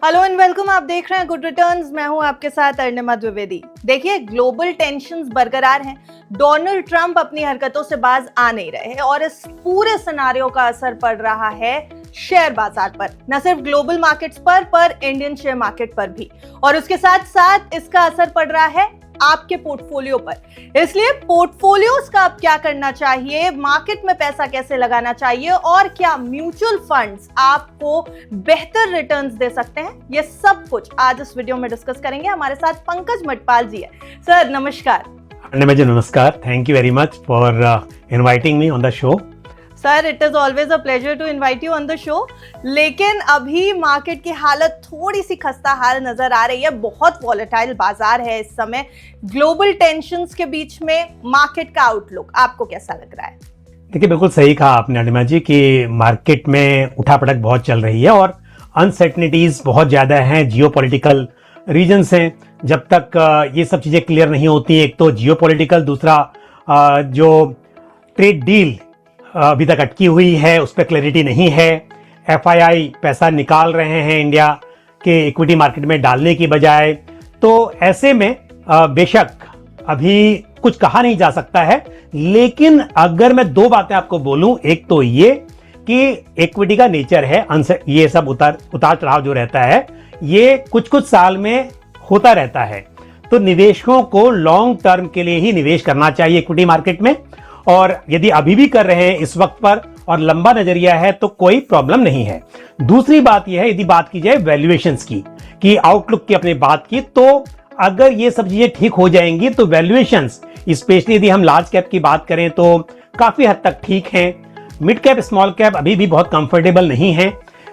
Hello and welcome. आप देख रहे हैं गुड रिटर्न्स। मैं हूं आपके साथ अर्णिमा द्विवेदी। देखिए, ग्लोबल टेंशंस बरकरार हैं। डोनाल्ड ट्रंप अपनी हरकतों से बाज आ नहीं रहे हैं और इस पूरे सिनारियो का असर पड़ रहा है शेयर बाजार पर, न सिर्फ ग्लोबल मार्केट्स पर इंडियन शेयर मार्केट पर भी। और उसके साथ साथ इसका असर पड़ रहा है आपके पोर्टफोलियो पर। इसलिए पोर्टफोलियोज का अब क्या करना चाहिए, मार्केट में पैसा कैसे लगाना चाहिए और क्या म्यूचुअल फंड्स आपको बेहतर रिटर्न्स दे सकते हैं, ये सब कुछ आज इस वीडियो में डिस्कस करेंगे। हमारे साथ पंकज मटपाल जी है। सर नमस्कार। नमस्कार, thank you very much for inviting me on the show. Sir it is always a pleasure to invite you on the show. लेकिन अभी मार्केट की हालत थोड़ी सी खस्ता हाल नजर आ रही है। बहुत वॉलेटाइल बाजार है इस समय। ग्लोबल टेंशंस के बीच में मार्केट का आउटलुक आपको कैसा लग रहा है? देखिए, बिल्कुल सही कहा आपने अर्णिमा जी कि मार्केट में उठापटक बहुत चल रही है और अनसर्टनिटीज बहुत ज्यादा हैं। जियोपॉलिटिकल रीजन्स हैं। जब तक ये सब चीजें क्लियर नहीं होती, एक तो जियोपॉलिटिकल, दूसरा जो ट्रेड डील अभी तक अटकी हुई है उस पर क्लैरिटी नहीं है। एफआईआई पैसा निकाल रहे हैं इंडिया के इक्विटी मार्केट में डालने की बजाय। तो ऐसे में बेशक अभी कुछ कहा नहीं जा सकता है, लेकिन अगर मैं दो बातें आपको बोलूं, एक तो ये कि इक्विटी का नेचर है, ये सब उतार चढ़ाव जो रहता है ये कुछ कुछ साल में होता रहता है। तो निवेशकों को लॉन्ग टर्म के लिए ही निवेश करना चाहिए इक्विटी मार्केट में, और यदि अभी भी कर रहे हैं इस वक्त पर और लंबा नजरिया है तो कोई प्रॉब्लम नहीं है। दूसरी बात यह है, यदि बात की जाए वैल्यूएशंस की, कि आउटलुक की अपने बात की, तो अगर ये सब चीजें ठीक हो जाएंगी तो वैल्यूएशंस, स्पेशली यदि हम लार्ज कैप की बात करें तो काफी हद तक ठीक है। मिड कैप, स्मॉल कैप अभी भी बहुत कंफर्टेबल नहीं है।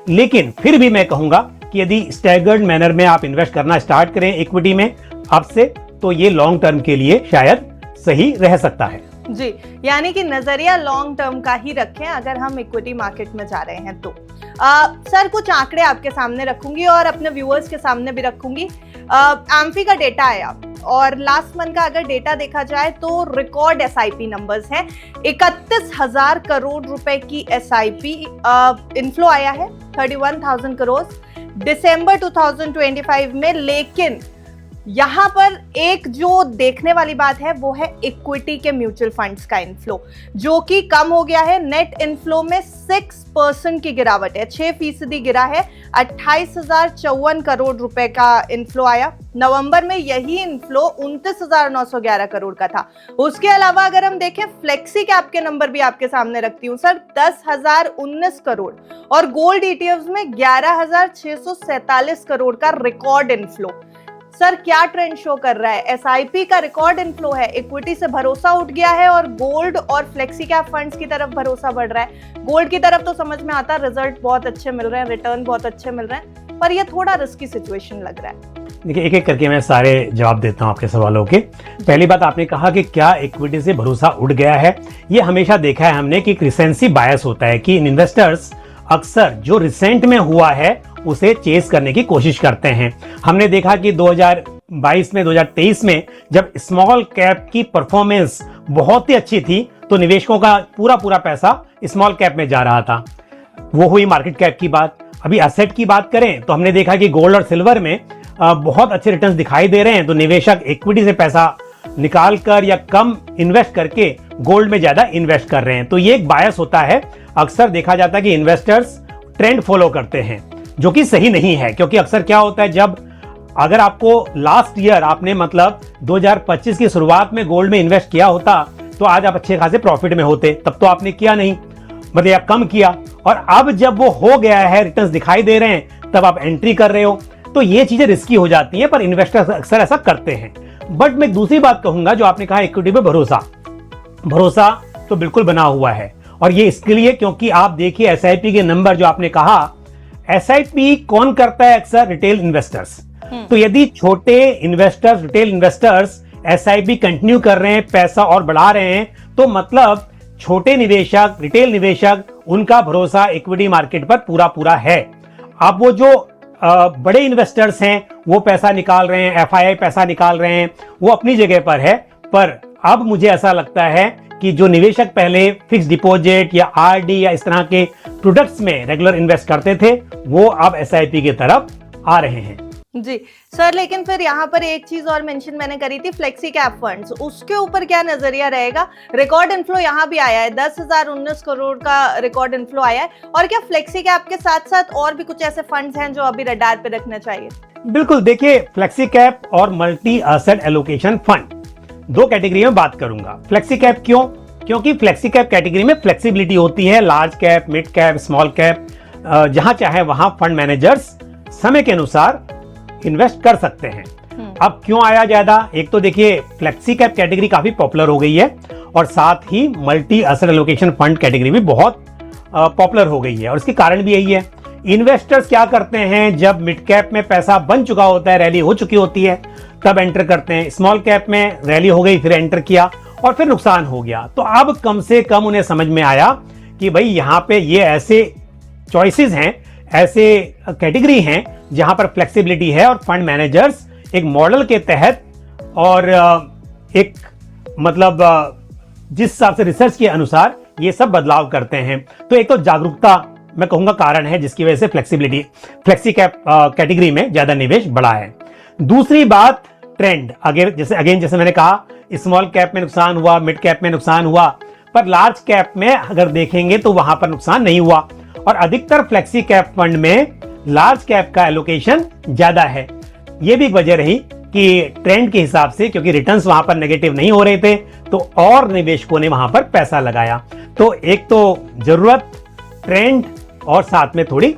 लेकिन फिर भी मैं कहूंगा कि यदि स्टैगर्ड मैनर में आप इन्वेस्ट करना स्टार्ट करें इक्विटी में अब से, तो ये लॉन्ग टर्म के लिए शायद सही रह सकता है जी। यानी कि नजरिया लॉन्ग टर्म का ही रखें अगर हम इक्विटी मार्केट में जा रहे हैं तो। सर कुछ आंकड़े आपके सामने रखूंगी और अपने व्यूअर्स के सामने भी रखूंगी। एम्फी का डेटा आया और लास्ट मंथ का अगर डेटा देखा जाए तो रिकॉर्ड एसआईपी नंबर्स हैं। 31,000 करोड़ रुपए की एसआईपी इनफ्लो आया है, 31,000 करोड़ दिसंबर 2025 में। लेकिन यहां पर एक जो देखने वाली बात है वो है इक्विटी के म्यूचुअल फंड्स का इनफ्लो, जो कि कम हो गया है। नेट इनफ्लो में 6% की गिरावट है, 6% गिरा है। 28,054 करोड़ रुपए का इनफ्लो आया। नवंबर में यही इनफ्लो 29,911 करोड़ का था। उसके अलावा अगर हम देखें फ्लेक्सी कैप के नंबर भी आपके सामने रखती हूँ सर, 10,019 करोड़ और गोल्ड ईटीएफ्स में 11,647 करोड़ का रिकॉर्ड इनफ्लो। सर क्या ट्रेंड शो कर रहा है? एसआईपी का रिकॉर्ड इनफ्लो है, इक्विटी से भरोसा उठ गया है और गोल्ड और फ्लेक्सी कैप फंड्स की तरफ भरोसा बढ़ रहा है। गोल्ड की तरफ तो समझ में आता है, रिजल्ट बहुत अच्छे मिल रहे हैं, रिटर्न बहुत अच्छे मिल रहे हैं, पर ये थोड़ा रिस्की सिचुएशन लग रहा है। देखिए, एक एक करके मैं सारे जवाब देता हूं आपके सवालों के। पहली बात, आपने कहा कि क्या इक्विटी से भरोसा उठ गया है। ये हमेशा देखा है हमने कि रिसेंसी बायस होता है कि इन्वेस्टर्स अक्सर जो रिसेंट में हुआ है उसे चेस करने की कोशिश करते हैं। हमने देखा कि 2022 में, 2023 में जब स्मॉल कैप की परफॉर्मेंस बहुत ही अच्छी थी तो निवेशकों का पूरा पैसा स्मॉल कैप में जा रहा था। वो हुई मार्केट कैप की बात। अभी एसेट की बात करें तो हमने देखा कि गोल्ड और सिल्वर में बहुत अच्छे रिटर्न्स दिखाई दे रहे हैं, तो निवेशक इक्विटी से पैसा निकाल कर या कम इन्वेस्ट करके गोल्ड में ज्यादा इन्वेस्ट कर रहे हैं। तो ये एक बायस होता है। अक्सर देखा जाता है कि इन्वेस्टर्स ट्रेंड फॉलो करते हैं, जो कि सही नहीं है। क्योंकि अक्सर क्या होता है, जब अगर आपको लास्ट ईयर आपने मतलब 2025 की शुरुआत में गोल्ड में इन्वेस्ट किया होता तो आज आप अच्छे खासे प्रॉफिट में होते। तब तो आपने किया नहीं, मतलब या कम किया, और अब जब वो हो गया है, रिटर्न्स दिखाई दे रहे हैं, तब आप एंट्री कर रहे हो। तो ये चीजें रिस्की हो जाती हैं, पर इन्वेस्टर्स अक्सर ऐसा करते हैं। बट मैं दूसरी बात कहूंगा, जो आपने कहा इक्विटी पे भरोसा तो बिल्कुल बना हुआ है। और ये इसके लिए क्योंकि आप देखिए एसआईपी के नंबर जो आपने कहा, एसआईपी कौन करता है? अक्सर रिटेल इन्वेस्टर्स। तो यदि छोटे investors, retail investors SIP continue कर रहे हैं, पैसा और बढ़ा रहे हैं, तो मतलब छोटे निवेशक, रिटेल निवेशक, उनका भरोसा इक्विटी मार्केट पर पूरा है। अब वो जो बड़े इन्वेस्टर्स हैं वो पैसा निकाल रहे हैं, एफआईआई पैसा निकाल रहे हैं, वो अपनी जगह पर है। पर अब मुझे ऐसा लगता है कि जो निवेशक पहले फिक्स डिपॉजिट या आरडी या इस तरह के प्रोडक्ट्स में रेगुलर इन्वेस्ट करते थे, वो अब एसआईपी की तरफ आ रहे हैं। जी सर, लेकिन फिर यहाँ पर एक चीज और मेंशन मैंने करी थी, फ्लेक्सी कैप फंड्स, उसके ऊपर क्या नजरिया रहेगा? रिकॉर्ड इनफ्लो यहाँ भी आया है, 10,019 करोड़ का रिकॉर्ड इनफ्लो आया है, और क्या फ्लेक्सी कैप के साथ साथ और भी कुछ ऐसे फंड्स हैं जो अभी रडार पे रखना चाहिए? बिल्कुल, देखिए फ्लेक्सी कैप और मल्टी एसेट एलोकेशन फंड दो कैटेगरी में बात करूंगा। फ्लेक्सी कैप क्यों? क्योंकि फ्लेक्सी कैप कैटेगरी में फ्लेक्सिबिलिटी होती है, large cap, mid cap, small cap, जहां चाहे वहां फंड मैनेजर्स समय के अनुसार इन्वेस्ट कर सकते हैं। अब क्यों आया ज्यादा? एक तो देखिए फ्लेक्सी कैप कैटेगरी काफी पॉपुलर हो गई है, और साथ ही multi asset allocation fund category भी बहुत पॉपुलर हो गई है, और इसके कारण भी यही है। इन्वेस्टर्स क्या करते हैं, जब मिड कैप में पैसा बन चुका होता है, रैली हो चुकी होती है, तब एंटर करते हैं। स्मॉल कैप में रैली हो गई, फिर एंटर किया और फिर नुकसान हो गया। तो अब कम से कम उन्हें समझ में आया कि भाई यहां पे ये ऐसे चॉइसेस हैं, ऐसे कैटेगरी हैं जहां पर फ्लेक्सिबिलिटी है, और फंड मैनेजर्स एक मॉडल के तहत और एक मतलब जिस हिसाब से रिसर्च के अनुसार ये सब बदलाव करते हैं। तो एक तो जागरूकता मैं कहूंगा कारण है जिसकी वजह से फ्लेक्सी कैप कैटेगरी में ज्यादा निवेश बढ़ा है। दूसरी बात ट्रेंड, जैसे मैंने कहा, स्मॉल कैप में नुकसान हुआ, मिड कैप में नुकसान हुआ, पर लार्ज कैप में अगर देखेंगे तो वहां पर नुकसान नहीं हुआ, और अधिकतर फ्लेक्सी कैप फंड में लार्ज कैप का एलोकेशन ज्यादा है। यह भी एक वजह रही कि ट्रेंड के हिसाब से, क्योंकि रिटर्न्स वहां पर नेगेटिव नहीं हो रहे थे, तो और निवेशकों ने वहां पर पैसा लगाया। तो एक तो जरूरत, ट्रेंड और साथ में थोड़ी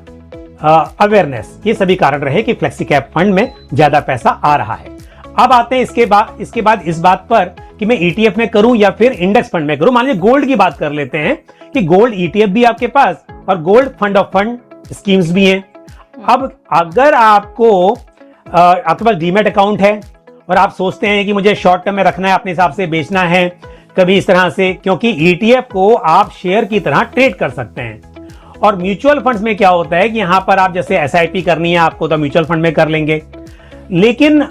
अवेयरनेस, ये सभी कारण रहे कि फ्लेक्सी कैप फंड में ज्यादा पैसा आ रहा है। अब आते हैं इसके बाद इस बात पर कि मैं ईटीएफ में करूं या फिर इंडेक्स फंड में करूं। मान लीजिए गोल्ड की बात कर लेते हैं कि गोल्ड ईटीएफ भी आपके पास और gold fund of fund schemes भी हैं। अब अगर आपके पास डीमैट अकाउंट है और आप सोचते हैं कि मुझे शॉर्ट टर्म में रखना है, अपने हिसाब से बेचना है कभी इस तरह से, क्योंकि ईटीएफ को आप शेयर की तरह ट्रेड कर सकते हैं। और म्यूचुअल फंड्स में क्या होता है कि यहां पर आप जैसे एसआईपी करनी है आपको, तो म्यूचुअल फंड में कर लेंगे। लेकिन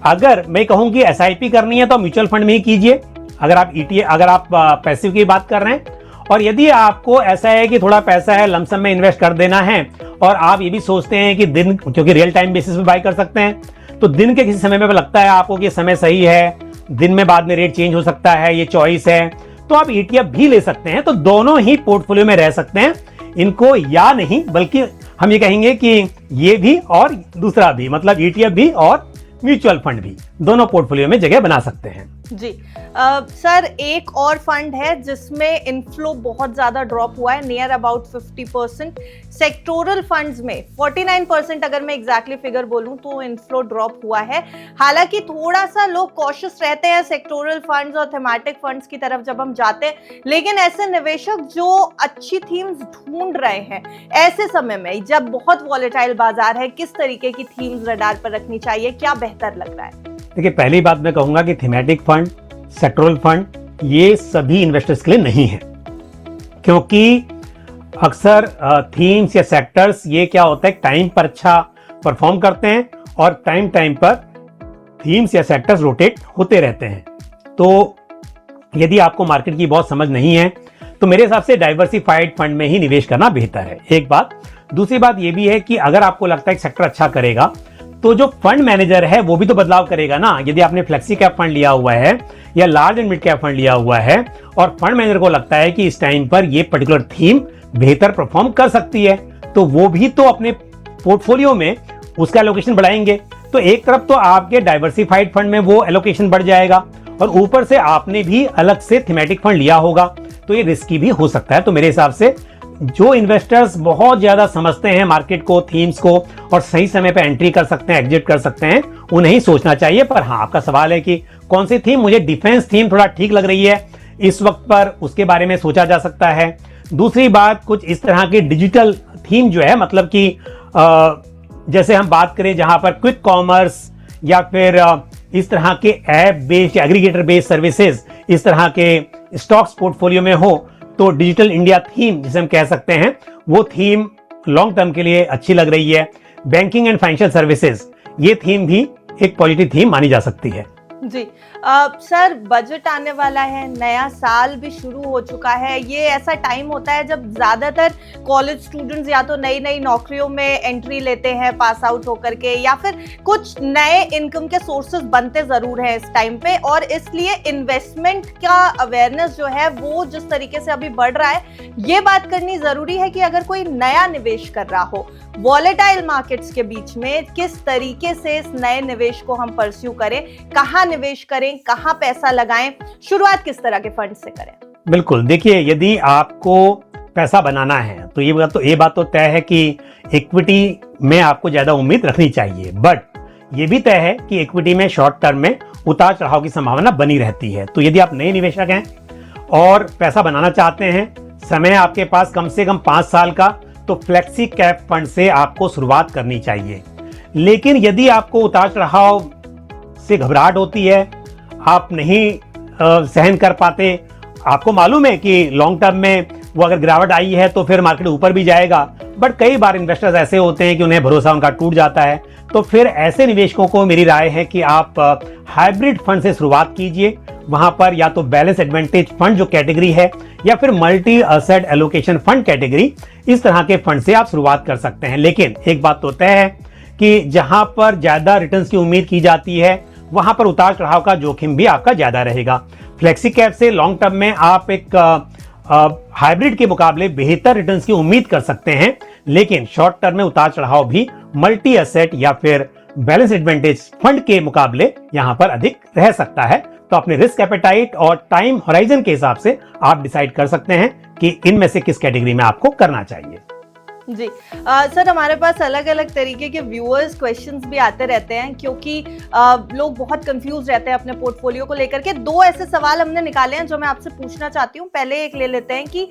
अगर मैं कहूं कि एसआईपी करनी है तो म्यूचुअल फंड में ही कीजिए, अगर आप पैसिव की बात कर रहे हैं। और यदि आपको ऐसा है कि थोड़ा पैसा है, लमसम में इन्वेस्ट कर देना है, और आप ये भी सोचते हैं कि दिन, क्योंकि रियल टाइम बेसिस पे बाय कर सकते हैं, तो दिन के किसी समय में लगता है आपको कि समय सही है, दिन में बाद में रेट चेंज हो सकता है, ये चॉइस है, तो आप ईटीएफ भी ले सकते हैं। तो दोनों ही पोर्टफोलियो में रह सकते हैं। इनको या नहीं, बल्कि हम ये कहेंगे कि ये भी और दूसरा भी, मतलब ईटीएफ भी और म्यूचुअल फंड भी, दोनों पोर्टफोलियो में जगह बना सकते हैं। जी सर, एक और फंड है जिसमें इनफ्लो बहुत ज्यादा ड्रॉप हुआ है, नियर अबाउट 50%। सेक्टोरल फंड्स में 49%, अगर मैं एग्जैक्टली फिगर बोलूं तो इनफ्लो ड्रॉप हुआ है। हालांकि थोड़ा सा लोग कॉशियस रहते हैं सेक्टोरल फंड्स और थीमेटिक फंड्स की तरफ जब हम जाते हैं, लेकिन ऐसे निवेशक जो अच्छी थीम्स ढूंढ रहे हैं ऐसे समय में, जब बहुत वॉलेटाइल बाजार है, किस तरीके की थीम्स रडार पर रखनी चाहिए, क्या बेहतर लग रहा है? देखिए, पहली बात मैं कहूंगा कि थीमेटिक फंड, सेक्टोरल फंड, ये सभी इन्वेस्टर्स के लिए नहीं है, क्योंकि अक्सर थीम्स या सेक्टर्स, ये क्या होता है, टाइम पर अच्छा परफॉर्म करते हैं और टाइम पर थीम्स या सेक्टर्स रोटेट होते रहते हैं। तो यदि आपको मार्केट की बहुत समझ नहीं है तो मेरे हिसाब से डाइवर्सिफाइड फंड में ही निवेश करना बेहतर है, एक बात। दूसरी बात ये भी है कि अगर आपको लगता है कि सेक्टर अच्छा करेगा, तो जो फंड मैनेजर है वो भी तो बदलाव करेगा ना। यदि आपने फ्लेक्सी कैप फंड लिया हुआ है या large and mid cap fund लिया हुआ है और फंड मैनेजर को लगता है कि इस टाइम पर ये पर्टिकुलर थीम बेहतर परफॉर्म कर सकती है, तो वो भी तो अपने पोर्टफोलियो में उसका एलोकेशन बढ़ाएंगे। तो एक तरफ तो आपके डाइवर्सिफाइड फंड में वो एलोकेशन बढ़ जाएगा, और ऊपर से आपने भी अलग से थीमेटिक फंड लिया होगा, तो ये रिस्की भी हो सकता है। तो मेरे हिसाब से जो इन्वेस्टर्स बहुत ज्यादा समझते हैं मार्केट को, थीम्स को, और सही समय पे एंट्री कर सकते हैं, एग्जिट कर सकते हैं, उन्हें ही सोचना चाहिए। पर हाँ, आपका सवाल है कि कौन सी थीम, मुझे डिफेंस थीम थोड़ा ठीक लग रही है इस वक्त पर, उसके बारे में सोचा जा सकता है। दूसरी बात, कुछ इस तरह की डिजिटल थीम जो है, मतलब कि जैसे हम बात करें जहां पर क्विक कॉमर्स या फिर इस तरह के ऐप बेस्ड या एग्रीगेटर बेस्ड सर्विसेज इस तरह के स्टॉक्स पोर्टफोलियो में हो, तो डिजिटल इंडिया थीम जिसे हम कह सकते हैं, वो थीम लॉन्ग टर्म के लिए अच्छी लग रही है। बैंकिंग एंड फाइनेंशियल सर्विसेज, ये थीम भी एक पॉजिटिव थीम मानी जा सकती है। जी सर बजट आने वाला है, नया साल भी शुरू हो चुका है। ये ऐसा टाइम होता है जब ज्यादातर कॉलेज स्टूडेंट्स या तो नई नई नौकरियों में एंट्री लेते हैं पास आउट होकर के, या फिर कुछ नए इनकम के सोर्सेज बनते जरूर हैं इस टाइम पे, और इसलिए इन्वेस्टमेंट का अवेयरनेस जो है वो जिस तरीके से अभी बढ़ रहा है, ये बात करनी जरूरी है कि अगर कोई नया निवेश कर रहा हो वॉलेटाइल मार्केट्स के बीच में, किस तरीके से इस नए निवेश को हम परस्यू करें, कहां निवेश करें, कहां पैसा लगाएं, शुरुआत किस तरह के फंड से करें। बिल्कुल, देखिए यदि आपको पैसा बनाना है तो ये बात तो तय है कि इक्विटी में आपको ज्यादा उम्मीद रखनी चाहिए, बट ये भी तय है कि इक्विटी में शॉर्ट टर्म में उतार चढ़ाव की संभावना बनी रहती है। तो यदि आप नए निवेशक हैं और पैसा बनाना चाहते हैं, समय आपके पास कम से कम 5 साल का, तो फ्लेक्सी कैप फंड से आपको शुरुआत करनी चाहिए। लेकिन यदि आपको उतार चढ़ाव से घबराहट होती है, आप नहीं सहन कर पाते, आपको मालूम है कि लॉन्ग टर्म में वो अगर गिरावट आई है तो फिर मार्केट ऊपर भी जाएगा, बट कई बार इन्वेस्टर्स ऐसे होते हैं कि उन्हें भरोसा उनका टूट जाता है, तो फिर ऐसे निवेशकों को मेरी राय है कि आप हाइब्रिड फंड से शुरुआत कीजिए। वहां पर या तो बैलेंस एडवांटेज फंड जो कैटेगरी है, या फिर multi asset allocation fund category, इस तरह के फंड से आप शुरुआत कर सकते हैं। लेकिन एक बात तो तय है कि जहां पर ज्यादा रिटर्न्स की उम्मीद की जाती है वहां पर उतार चढ़ाव का जोखिम भी आपका ज्यादा रहेगा। फ्लेक्सी कैप से लॉन्ग टर्म में आप एक हाइब्रिड के मुकाबले बेहतर रिटर्न्स की उम्मीद कर सकते हैं, लेकिन शॉर्ट टर्म में उतार चढ़ाव भी मल्टी एसेट या फिर बैलेंस एडवांटेज फंड के मुकाबले यहां पर अधिक रह सकता है। तो अपने रिस्क एपेटाइट और टाइम होराइजन के हिसाब से आप डिसाइड कर सकते हैं कि इनमें से किस कैटेगरी में आपको करना चाहिए। जी सर, हमारे पास अलग अलग तरीके के व्यूअर्स क्वेश्चंस भी आते रहते हैं, क्योंकि लोग बहुत कंफ्यूज रहते हैं अपने पोर्टफोलियो को लेकर के। 2 ऐसे सवाल हमने निकाले हैं जो मैं आपसे पूछना चाहती हूँ। पहले एक ले लेते हैं कि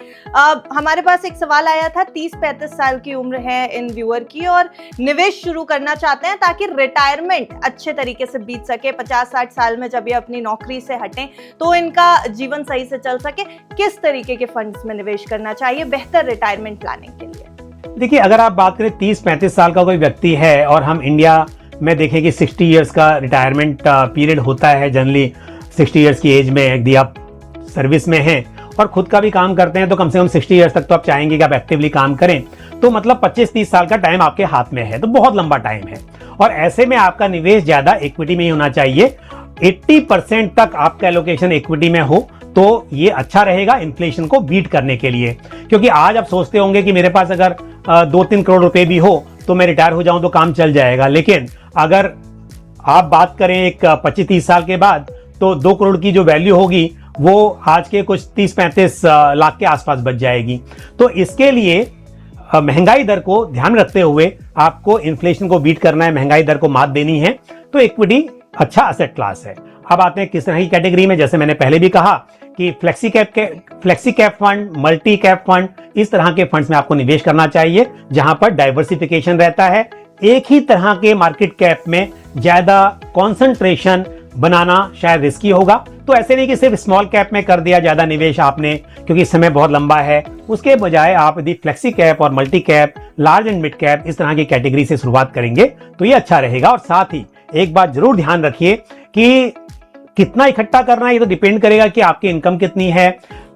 हमारे पास एक सवाल आया था, 30-35 साल की उम्र है इन व्यूअर की और निवेश शुरू करना चाहते हैं ताकि रिटायरमेंट अच्छे तरीके से बीत सके, 50-60 साल में जब ये अपनी नौकरी से हटें तो इनका जीवन सही से चल सके। किस तरीके के फंड्स में निवेश करना चाहिए बेहतर रिटायरमेंट प्लानिंग के लिए? देखिए, अगर आप बात करें 30-35 साल का कोई व्यक्ति है और हम इंडिया में देखें कि 60 इयर्स का रिटायरमेंट पीरियड होता है जनरली, 60 इयर्स की एज में यदि आप सर्विस में हैं और खुद का भी काम करते हैं तो कम से कम 60 इयर्स तक तो आप चाहेंगे कि आप एक्टिवली काम करें, तो मतलब 25-30 साल का टाइम आपके हाथ में है, तो बहुत लंबा टाइम है। और ऐसे में आपका निवेश ज्यादा इक्विटी में ही होना चाहिए। 80% तक आपका एलोकेशन इक्विटी में हो तो ये अच्छा रहेगा इन्फ्लेशन को बीट करने के लिए। क्योंकि आज आप सोचते होंगे कि मेरे पास अगर 2-3 करोड़ रुपए भी हो तो मैं रिटायर हो जाऊं तो काम चल जाएगा, लेकिन अगर आप बात करें एक 25-30 साल के बाद तो 2 करोड़ की जो वैल्यू होगी वो आज के कुछ 30-35 लाख के आसपास बच जाएगी। तो इसके लिए महंगाई दर को ध्यान रखते हुए आपको इन्फ्लेशन को बीट करना है, महंगाई दर को मात देनी है, तो इक्विटी अच्छा एसेट क्लास है। अब आते हैं किस तरह की कैटेगरी में। जैसे मैंने पहले भी कहा कि flexi cap fund, multi cap fund, इस तरह के फंड्स में आपको निवेश करना चाहिए जहां पर डाइवर्सिफिकेशन रहता है। एक ही तरह के मार्केट कैप में ज्यादा कॉन्सेंट्रेशन बनाना शायद रिस्की होगा, तो ऐसे नहीं कि सिर्फ स्मॉल कैप में कर दिया ज्यादा निवेश आपने क्योंकि समय बहुत लंबा है। उसके बजाय आप यदि फ्लेक्सी कैप और multi cap, large and mid cap, इस तरह की कैटेगरी से शुरुआत करेंगे तो ये अच्छा रहेगा। और साथ ही एक बात जरूर ध्यान रखिए कि कितना इकट्ठा करना है ये तो डिपेंड करेगा कि आपकी इनकम कितनी है,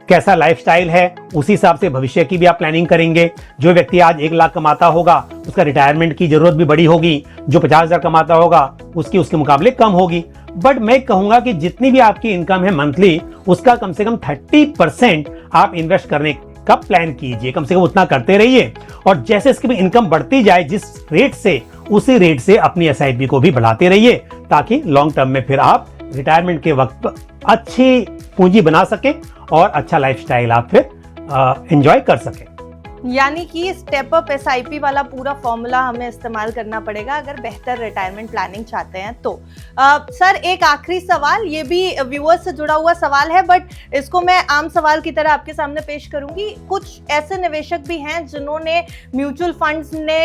कैसा लाइफस्टाइल है, उसी हिसाब से भविष्य की भी आप प्लानिंग करेंगे। जो व्यक्ति आज 1 लाख कमाता होगा उसका रिटायरमेंट की जरूरत भी बड़ी होगी, जो 50,000 कमाता होगा उसकी उसके मुकाबले कम होगी। बट मैं कहूंगा कि जितनी भी आपकी इनकम है मंथली, उसका कम से कम 30% आप इन्वेस्ट करने का प्लान कीजिए, कम से कम उतना करते रहिए। और जैसे इसकी भी इनकम बढ़ती जाए जिस रेट से, उसी रेट से अपनी SIP को भी बढ़ाते रहिए ताकि लॉन्ग टर्म में फिर आप रिटायरमेंट के वक्त अच्छी पूंजी बना सके और अच्छा लाइफस्टाइल आप फिर एंजॉय कर सके। यानी कि स्टेप अप SIP वाला पूरा फॉर्मूला हमें इस्तेमाल करना पड़ेगा अगर बेहतर रिटायरमेंट प्लानिंग चाहते हैं तो। सर एक आखिरी सवाल, ये भी व्यूअर्स से जुड़ा हुआ सवाल है बट इसको मैं आम सवाल की तरह आपके सामने पेश करूंगी। कुछ ऐसे निवेशक भी हैं जिन्होंने म्यूचुअल फंड्स ने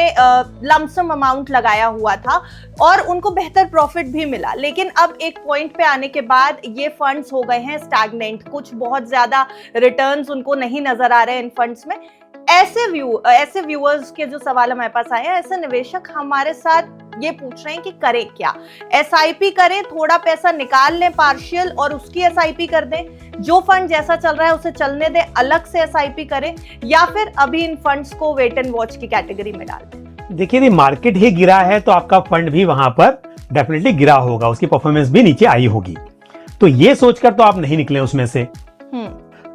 लमसम अमाउंट लगाया हुआ था और उनको बेहतर प्रॉफिट भी मिला, लेकिन अब एक पॉइंट पे आने के बाद ये फंड्स हो गए हैं स्टैग्नेंट, कुछ बहुत ज्यादा रिटर्न्स उनको नहीं नजर आ रहे इन फंड्स में। ऐसे व्यूअर्स के जो सवाल हमारे पास आए हैं, ऐसे निवेशक हमारे साथ ये पूछ रहे हैं कि करें क्या। एसआईपी करें, थोड़ा पैसा निकाल लें पार्शियल और उसकी एसआईपी कर दें, जो फंड जैसा चल रहा है उसे चलने दें, अलग से एसआईपी करें, या फिर अभी इन फंड्स को वेट एंड वॉच की कैटेगरी में डाल दें? देखिए, यदि मार्केट ही गिरा है तो आपका फंड भी वहां पर डेफिनेटली गिरा होगा, उसकी परफॉर्मेंस भी नीचे आई होगी। तो ये सोचकर तो आप नहीं निकले उसमें से,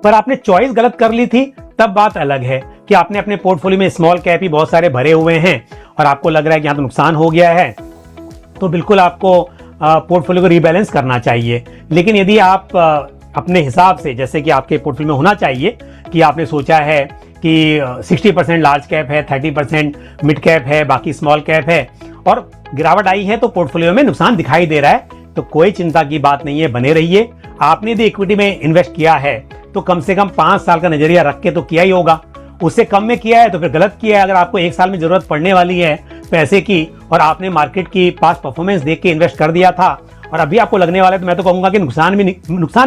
पर आपने चॉइस गलत कर ली थी, तब बात अलग है कि आपने अपने पोर्टफोलियो में स्मॉल कैप ही बहुत सारे भरे हुए हैं और आपको लग रहा है कि यहां तो नुकसान हो गया है, तो बिल्कुल आपको पोर्टफोलियो को रीबैलेंस करना चाहिए। लेकिन यदि आप अपने हिसाब से, जैसे कि आपके पोर्टफोलियो में होना चाहिए कि आपने सोचा है कि 60% लार्ज कैप है, 30% मिड कैप है, बाकी स्मॉल कैप है, और गिरावट आई है तो पोर्टफोलियो में नुकसान दिखाई दे रहा है, तो कोई चिंता की बात नहीं है, बने रहिए। आपने यदि इक्विटी में इन्वेस्ट किया है तो कम से कम 5 साल का नजरिया रख के तो किया ही होगा। उससे कम में किया है तो फिर गलत किया है। अगर आपको 1 साल में जरूरत पड़ने वाली है पैसे की और आपने मार्केट की पास्ट परफॉर्मेंस देख के इन्वेस्ट कर दिया था और अभी आपको लगने वाला है, तो मैं तो कहूंगा कि नुकसान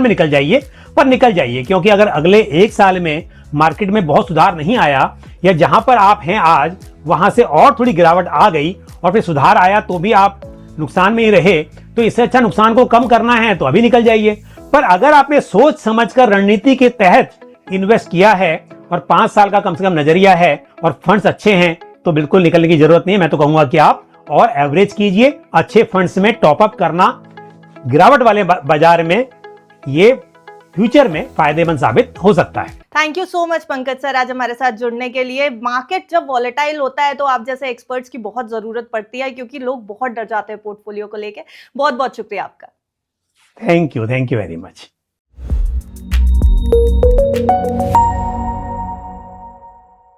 में निकल जाइए, पर निकल जाइए, क्योंकि अगर अगले 1 साल में मार्केट में बहुत सुधार नहीं आया या जहां पर आप हैं आज वहां से और थोड़ी गिरावट आ गई और फिर सुधार आया तो भी आप नुकसान में ही रहे, तो इससे अच्छा नुकसान को कम करना है तो अभी निकल जाइए। पर अगर आपने सोच समझकर रणनीति के तहत इन्वेस्ट किया है और 5 साल का कम से कम नजरिया है और फंड्स अच्छे हैं, तो बिल्कुल निकलने की जरूरत नहीं है। मैं तो कहूंगा कि आप और एवरेज कीजिए, अच्छे फंड्स में टॉपअप करना गिरावट वाले बाजार में ये फ्यूचर में फायदेमंद साबित हो सकता है। Thank you so much Pankaj sir, आज हमारे साथ जुड़ने के लिए। मार्केट जब वॉलेटाइल होता है तो आप जैसे एक्सपर्ट्स की बहुत जरूरत पड़ती है, क्योंकि लोग बहुत डर जाते हैं पोर्टफोलियो को लेके। बहुत बहुत शुक्रिया आपका। Thank you very much.